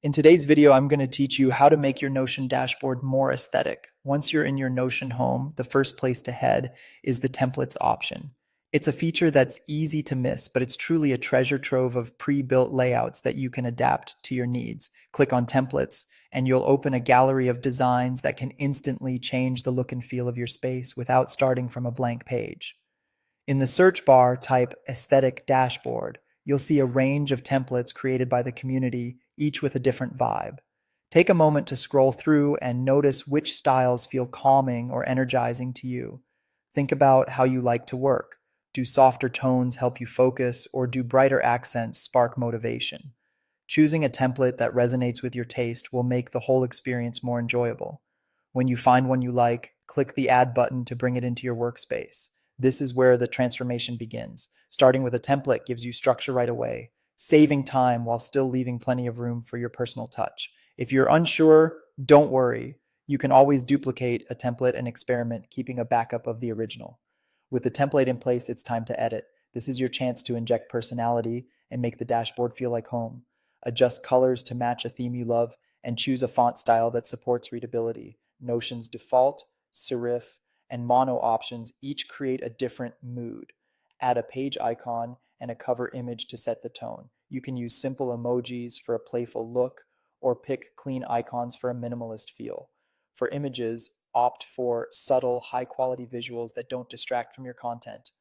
In today's video, I'm going to teach you how to make your Notion dashboard more aesthetic. Once you're in your Notion home, the first place to head is the templates option. It's a feature that's easy to miss, but it's truly a treasure trove of pre-built layouts that you can adapt to your needs. Click on templates, and you'll open a gallery of designs that can instantly change the look and feel of your space without starting from a blank page. In the search bar, type aesthetic dashboard. You'll see a range of templates created by the community, each with a different vibe. Take a moment to scroll through and notice which styles feel calming or energizing to you. Think about how you like to work. Do softer tones help you focus, or do brighter accents spark motivation? Choosing a template that resonates with your taste will make the whole experience more enjoyable. When you find one you like, click the Add button to bring it into your workspace. This is where the transformation begins. Starting with a template gives you structure right away, saving time while still leaving plenty of room for your personal touch. If you're unsure, don't worry. You can always duplicate a template and experiment, keeping a backup of the original. With the template in place, it's time to edit. This is your chance to inject personality and make the dashboard feel like home. Adjust colors to match a theme you love, and choose a font style that supports readability. Notion's default, serif, and mono options each create a different mood. Add a page icon and a cover image to set the tone. You can use simple emojis for a playful look, or pick clean icons for a minimalist feel. For images, opt for subtle, high quality visuals that don't distract from your content.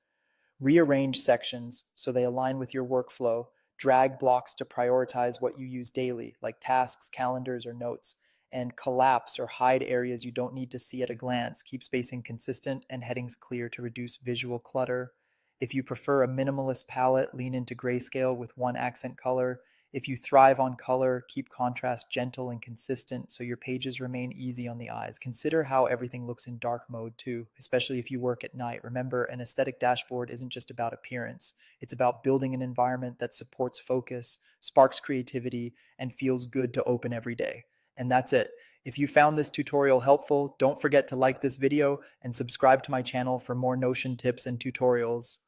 Rearrange sections so they align with your workflow. Drag blocks to prioritize what you use daily, like tasks, calendars, or notes. And collapse or hide areas you don't need to see at a glance. Keep spacing consistent and headings clear to reduce visual clutter. If you prefer a minimalist palette, lean into grayscale with one accent color. If you thrive on color, keep contrast gentle and consistent so your pages remain easy on the eyes. Consider how everything looks in dark mode too, especially if you work at night. Remember, an aesthetic dashboard isn't just about appearance. It's about building an environment that supports focus, sparks creativity, and feels good to open every day. And that's it. If you found this tutorial helpful, don't forget to like this video and subscribe to my channel for more Notion tips and tutorials.